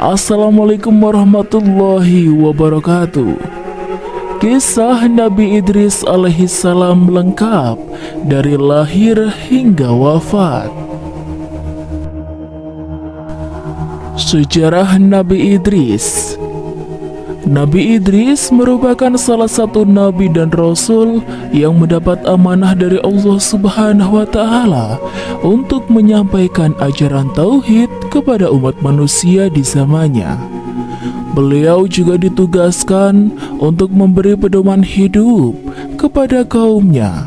Assalamualaikum warahmatullahi wabarakatuh. Kisah Nabi Idris alaihissalam lengkap dari lahir hingga wafat. Sejarah Nabi Idris. Nabi Idris merupakan salah satu nabi dan rasul yang mendapat amanah dari Allah Subhanahu wa Ta'ala untuk menyampaikan ajaran tauhid kepada umat manusia di zamannya. Beliau juga ditugaskan untuk memberi pedoman hidup kepada kaumnya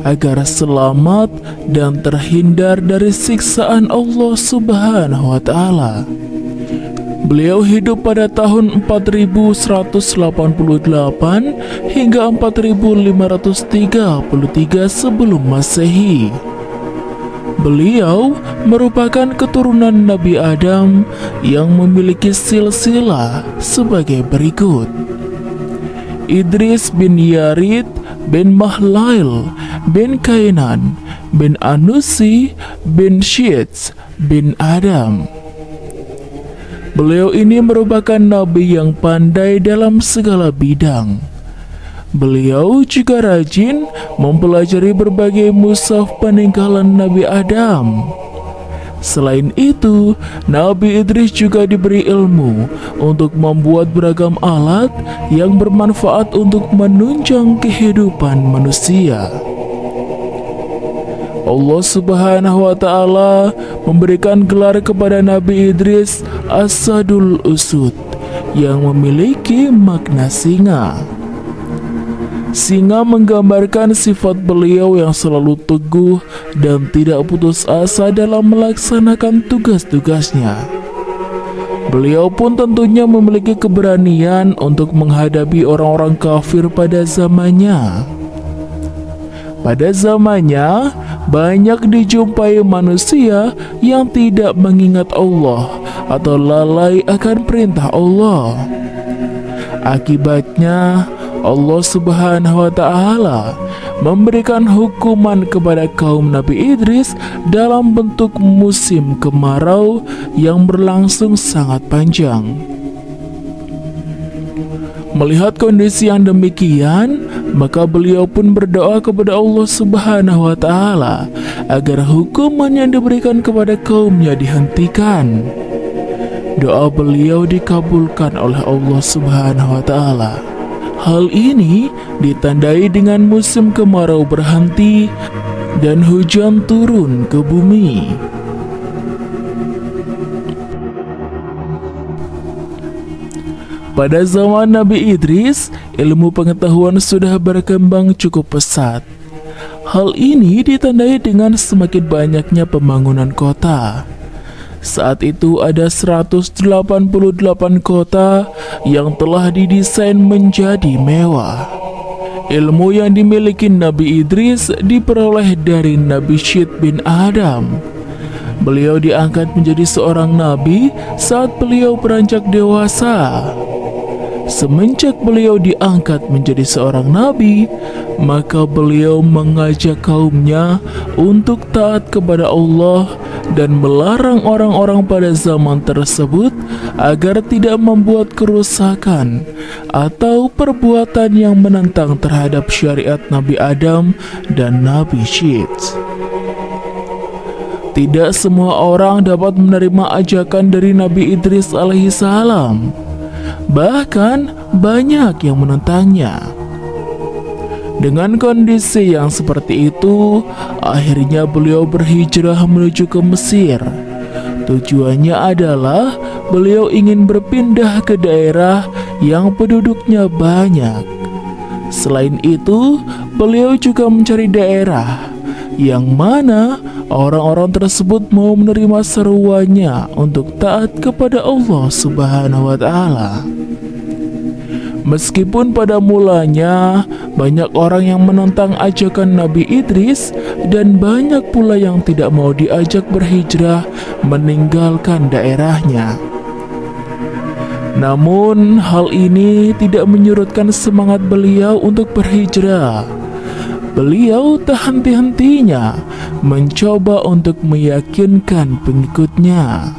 agar selamat dan terhindar dari siksaan Allah Subhanahu wa Ta'ala. Beliau hidup pada tahun 4188 hingga 4533 sebelum Masehi. Beliau merupakan keturunan Nabi Adam yang memiliki silsilah sebagai berikut: Idris bin Yarid bin Mahlail bin Kainan bin Anusi bin Syeds bin Adam. Beliau ini merupakan nabi yang pandai dalam segala bidang. Beliau juga rajin mempelajari berbagai mushaf peninggalan Nabi Adam. Selain itu, Nabi Idris juga diberi ilmu untuk membuat beragam alat yang bermanfaat untuk menunjang kehidupan manusia. Allah Subhanahu wa Ta'ala memberikan gelar kepada Nabi Idris Asadul Usud yang memiliki makna singa. Singa menggambarkan sifat beliau yang selalu teguh dan tidak putus asa dalam melaksanakan tugas-tugasnya. Beliau pun tentunya memiliki keberanian untuk menghadapi orang-orang kafir pada zamannya. Pada zamannya, banyak dijumpai manusia yang tidak mengingat Allah atau lalai akan perintah Allah. Akibatnya, Allah Subhanahu wa Ta'ala memberikan hukuman kepada kaum Nabi Idris dalam bentuk musim kemarau yang berlangsung sangat panjang. Melihat kondisi yang demikian, maka beliau pun berdoa kepada Allah Subhanahu wa Ta'ala agar hukuman yang diberikan kepada kaumnya dihentikan. Doa beliau dikabulkan oleh Allah Subhanahu wa Ta'ala. Hal ini ditandai dengan musim kemarau berhenti dan hujan turun ke bumi. Pada zaman Nabi Idris, ilmu pengetahuan sudah berkembang cukup pesat. Hal ini ditandai dengan semakin banyaknya pembangunan kota. Saat itu ada 188 kota yang telah didesain menjadi mewah. Ilmu yang dimiliki Nabi Idris diperoleh dari Nabi Syed bin Adam. Beliau diangkat menjadi seorang nabi saat beliau beranjak dewasa. Semenjak beliau diangkat menjadi seorang nabi, maka beliau mengajak kaumnya untuk taat kepada Allah dan melarang orang-orang pada zaman tersebut agar tidak membuat kerusakan atau perbuatan yang menentang terhadap syariat Nabi Adam dan Nabi Syed. Tidak semua orang dapat menerima ajakan dari Nabi Idris alaihissalam. Bahkan banyak yang menentangnya. Dengan kondisi yang seperti itu, akhirnya beliau berhijrah menuju ke Mesir. Tujuannya adalah beliau ingin berpindah ke daerah yang penduduknya banyak. Selain itu, beliau juga mencari daerah yang mana orang-orang tersebut mau menerima seruannya untuk taat kepada Allah Subhanahu wa Ta'ala. Meskipun pada mulanya banyak orang yang menentang ajakan Nabi Idris dan banyak pula yang tidak mau diajak berhijrah meninggalkan daerahnya. Namun hal ini tidak menyurutkan semangat beliau untuk berhijrah. Beliau tak henti-hentinya mencoba untuk meyakinkan pengikutnya.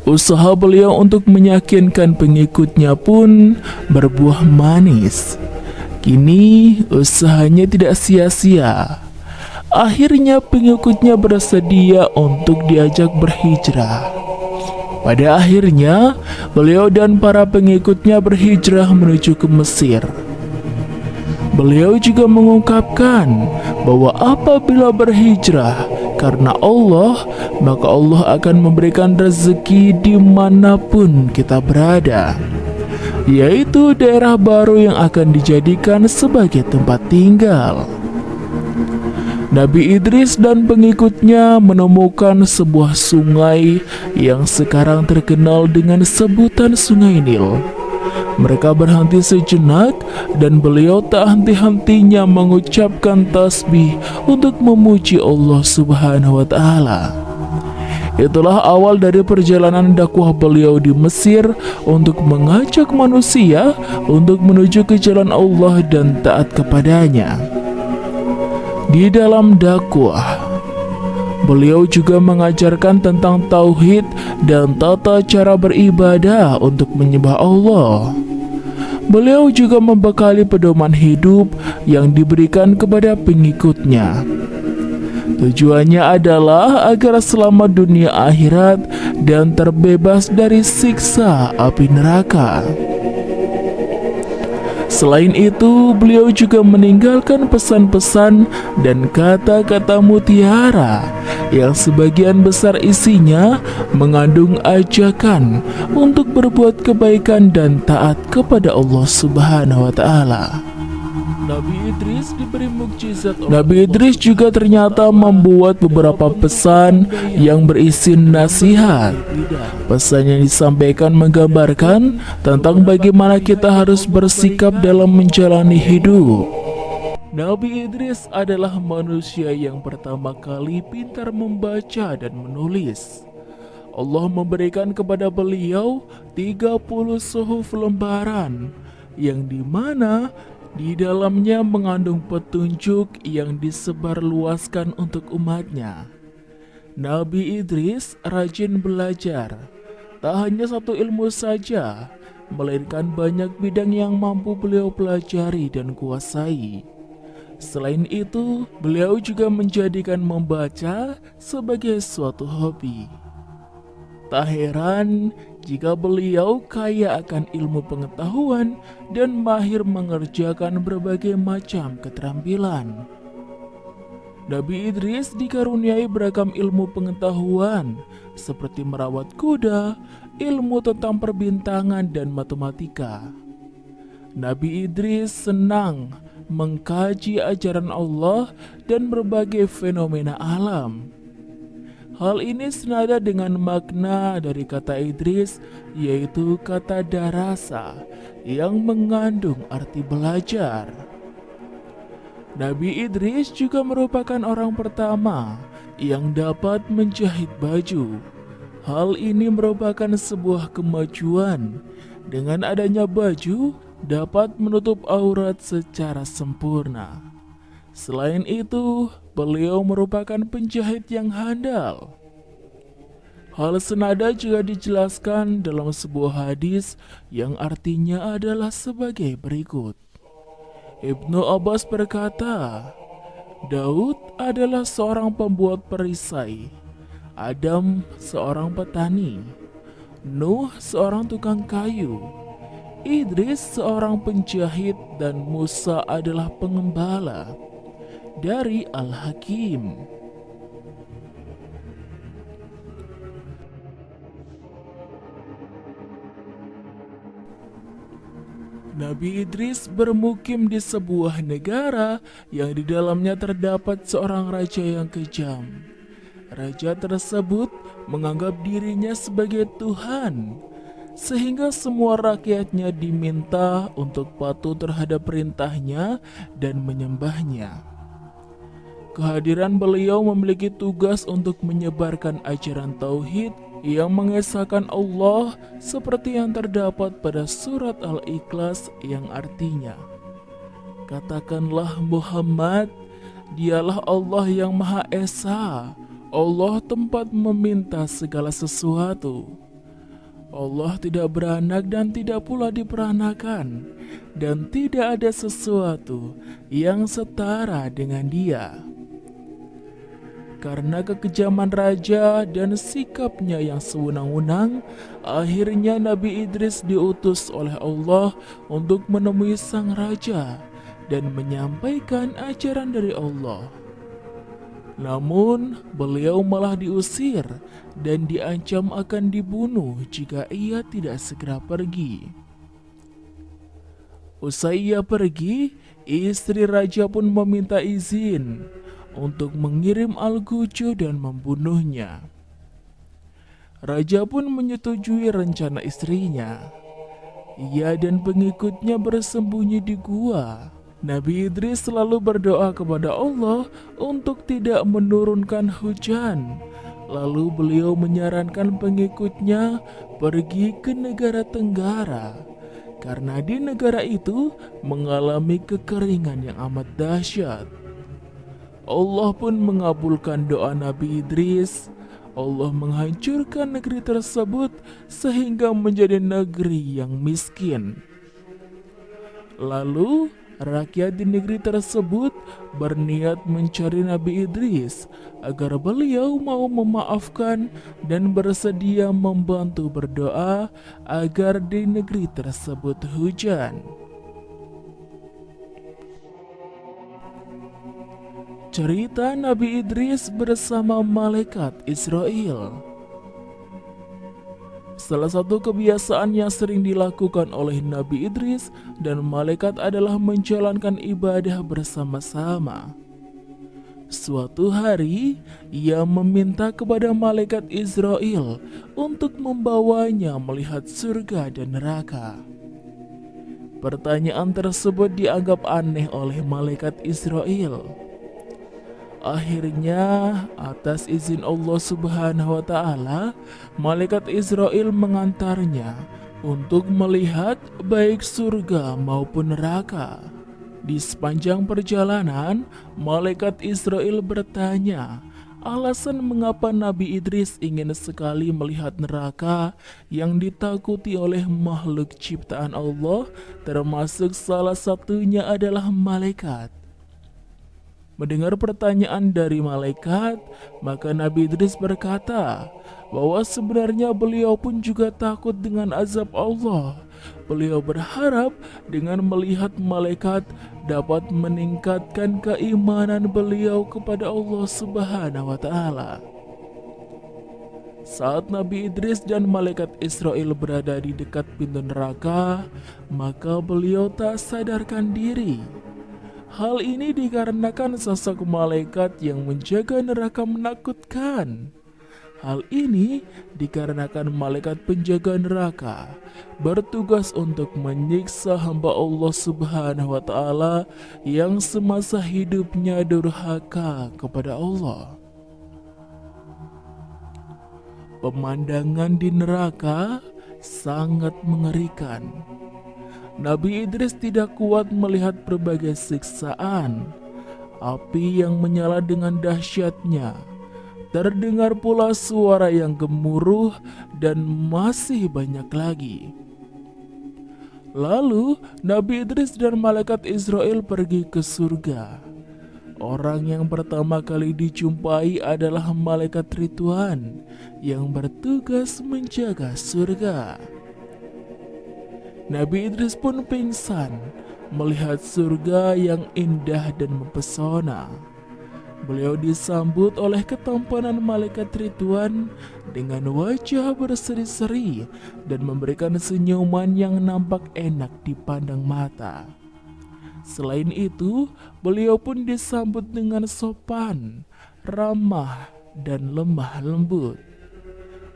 Usaha beliau untuk meyakinkan pengikutnya pun berbuah manis. Kini usahanya tidak sia-sia. Akhirnya pengikutnya bersedia untuk diajak berhijrah. Pada akhirnya, beliau dan para pengikutnya berhijrah menuju ke Mesir. Beliau juga mengungkapkan bahwa apabila berhijrah karena Allah, maka Allah akan memberikan rezeki dimanapun kita berada, yaitu daerah baru yang akan dijadikan sebagai tempat tinggal. Nabi Idris dan pengikutnya menemukan sebuah sungai yang sekarang terkenal dengan sebutan Sungai Nil. Mereka berhenti sejenak dan beliau tak henti-hentinya mengucapkan tasbih untuk memuji Allah Subhanahu wa Ta'ala. Itulah awal dari perjalanan dakwah beliau di Mesir untuk mengajak manusia untuk menuju ke jalan Allah dan taat kepadanya. Di dalam dakwah, beliau juga mengajarkan tentang tauhid dan tata cara beribadah untuk menyembah Allah. Beliau juga membekali pedoman hidup yang diberikan kepada pengikutnya. Tujuannya adalah agar selamat dunia akhirat dan terbebas dari siksa api neraka. Selain itu, beliau juga meninggalkan pesan-pesan dan kata-kata mutiara yang sebagian besar isinya mengandung ajakan untuk berbuat kebaikan dan taat kepada Allah Subhanahu wa Ta'ala. Nabi Idris juga ternyata membuat beberapa pesan yang berisi nasihat. Pesan yang disampaikan menggambarkan tentang bagaimana kita harus bersikap dalam menjalani hidup. Nabi Idris adalah manusia yang pertama kali pintar membaca dan menulis. Allah memberikan kepada beliau 30 suhuf lembaran, yang dimana di dalamnya mengandung petunjuk yang disebarluaskan untuk umatnya. Nabi Idris rajin belajar, tak hanya satu ilmu saja, melainkan banyak bidang yang mampu beliau pelajari dan kuasai. Selain itu, beliau juga menjadikan membaca sebagai suatu hobi. Tak heran jika beliau kaya akan ilmu pengetahuan dan mahir mengerjakan berbagai macam keterampilan. Nabi Idris dikaruniai beragam ilmu pengetahuan seperti merawat kuda, ilmu tentang perbintangan dan matematika. Nabi Idris senang mengkaji ajaran Allah dan berbagai fenomena alam. Hal ini senada dengan makna dari kata Idris, yaitu kata darasa yang mengandung arti belajar. Nabi Idris juga merupakan orang pertama yang dapat menjahit baju. Hal ini merupakan sebuah kemajuan. Dengan adanya baju dapat menutup aurat secara sempurna. Selain itu, beliau merupakan penjahit yang handal. Hal senada juga dijelaskan dalam sebuah hadis yang artinya adalah sebagai berikut. Ibnu Abbas berkata, Daud adalah seorang pembuat perisai, Adam seorang petani, Nuh seorang tukang kayu, Idris seorang penjahit, dan Musa adalah pengembala. Dari Al-Hakim. Nabi Idris bermukim di sebuah negara yang di dalamnya terdapat seorang raja yang kejam. Raja tersebut menganggap dirinya sebagai Tuhan, sehingga semua rakyatnya diminta untuk patuh terhadap perintahnya dan menyembahnya. Kehadiran beliau memiliki tugas untuk menyebarkan ajaran tauhid yang mengesahkan Allah seperti yang terdapat pada surat Al-Ikhlas yang artinya, katakanlah Muhammad, dialah Allah yang Maha Esa, Allah tempat meminta segala sesuatu. Allah tidak beranak dan tidak pula diperanakan, dan tidak ada sesuatu yang setara dengan Dia. Karena kekejaman raja dan sikapnya yang sewenang-wenang, akhirnya Nabi Idris diutus oleh Allah untuk menemui sang raja dan menyampaikan ajaran dari Allah. Namun, beliau malah diusir dan diancam akan dibunuh jika ia tidak segera pergi. Usai ia pergi, istri raja pun meminta izin untuk mengirim Al-Gucu dan membunuhnya. Raja pun menyetujui rencana istrinya. Ia dan pengikutnya bersembunyi di gua. Nabi Idris selalu berdoa kepada Allah untuk tidak menurunkan hujan. Lalu beliau menyarankan pengikutnya pergi ke negara Tenggara, karena di negara itu mengalami kekeringan yang amat dahsyat. Allah pun mengabulkan doa Nabi Idris. Allah menghancurkan negeri tersebut sehingga menjadi negeri yang miskin. Lalu rakyat di negeri tersebut berniat mencari Nabi Idris agar beliau mau memaafkan dan bersedia membantu berdoa agar di negeri tersebut hujan. Cerita Nabi Idris bersama malaikat Israel. Salah satu kebiasaan yang sering dilakukan oleh Nabi Idris dan malaikat adalah menjalankan ibadah bersama-sama. Suatu hari, ia meminta kepada malaikat Israel untuk membawanya melihat surga dan neraka. Pertanyaan tersebut dianggap aneh oleh malaikat Israel. Akhirnya, atas izin Allah Subhanahu wa Ta'ala, malaikat Israel mengantarnya untuk melihat baik surga maupun neraka. Di sepanjang perjalanan, malaikat Israel bertanya alasan mengapa Nabi Idris ingin sekali melihat neraka yang ditakuti oleh makhluk ciptaan Allah, termasuk salah satunya adalah malaikat. Mendengar pertanyaan dari malaikat, maka Nabi Idris berkata bahwa sebenarnya beliau pun juga takut dengan azab Allah. Beliau berharap dengan melihat malaikat dapat meningkatkan keimanan beliau kepada Allah Subhanahu wa Ta'ala. Saat Nabi Idris dan malaikat Israel berada di dekat pintu neraka, maka beliau tak sadarkan diri. Hal ini dikarenakan sosok malaikat yang menjaga neraka menakutkan. Hal ini dikarenakan malaikat penjaga neraka bertugas untuk menyiksa hamba Allah Subhanahu wa Ta'ala yang semasa hidupnya durhaka kepada Allah. Pemandangan di neraka sangat mengerikan. Nabi Idris tidak kuat melihat berbagai siksaan, api yang menyala dengan dahsyatnya. Terdengar pula suara yang gemuruh dan masih banyak lagi. Lalu Nabi Idris dan malaikat Israel pergi ke surga. Orang yang pertama kali dijumpai adalah malaikat Ridwan yang bertugas menjaga surga. Nabi Idris pun pingsan melihat surga yang indah dan mempesona. Beliau disambut oleh ketampanan malaikat Ridwan dengan wajah berseri-seri dan memberikan senyuman yang nampak enak dipandang mata. Selain itu, beliau pun disambut dengan sopan, ramah, dan lemah lembut.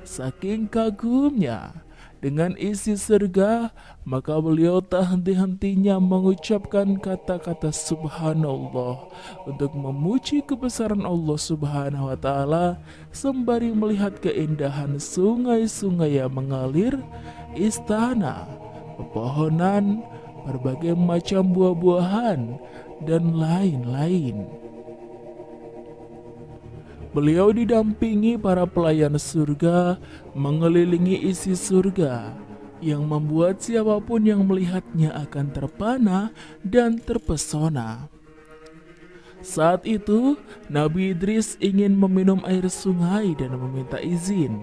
Saking kagumnya dengan isi surga, maka beliau tak henti-hentinya mengucapkan kata-kata subhanallah untuk memuji kebesaran Allah Subhanahu wa Ta'ala, sembari melihat keindahan sungai-sungai yang mengalir, istana, pepohonan, berbagai macam buah-buahan, dan lain-lain. Beliau didampingi para pelayan surga mengelilingi isi surga, yang membuat siapapun yang melihatnya akan terpana dan terpesona. Saat itu, Nabi Idris ingin meminum air sungai dan meminta izin.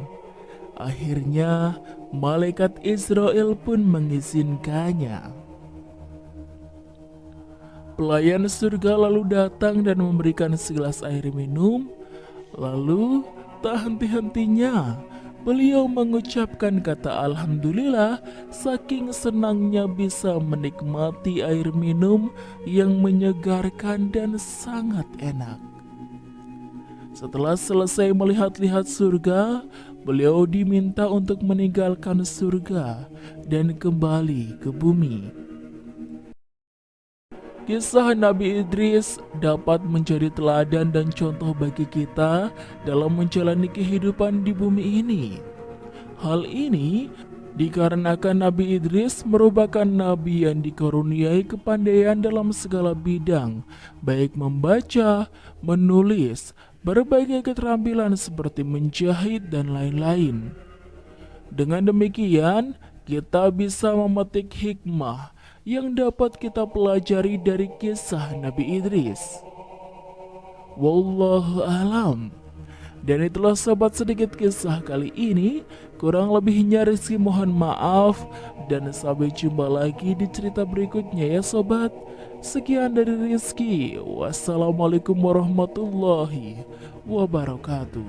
Akhirnya, malaikat Israel pun mengizinkannya. Pelayan surga lalu datang dan memberikan segelas air minum. Lalu, tak henti-hentinya, beliau mengucapkan kata Alhamdulillah saking senangnya bisa menikmati air minum yang menyegarkan dan sangat enak. Setelah selesai melihat-lihat surga, beliau diminta untuk meninggalkan surga dan kembali ke bumi. Kisah Nabi Idris dapat menjadi teladan dan contoh bagi kita dalam menjalani kehidupan di bumi ini. Hal ini dikarenakan Nabi Idris merupakan nabi yang dikaruniai kepandaian dalam segala bidang, baik membaca, menulis, berbagai keterampilan seperti menjahit dan lain-lain. Dengan demikian, kita bisa memetik hikmah yang dapat kita pelajari dari kisah Nabi Idris. Wallahu alam. Dan itulah sobat sedikit kisah kali ini. Kurang lebihnya Rizky mohon maaf. Dan sampai jumpa lagi di cerita berikutnya ya sobat. Sekian dari Rizky. Wassalamualaikum warahmatullahi wabarakatuh.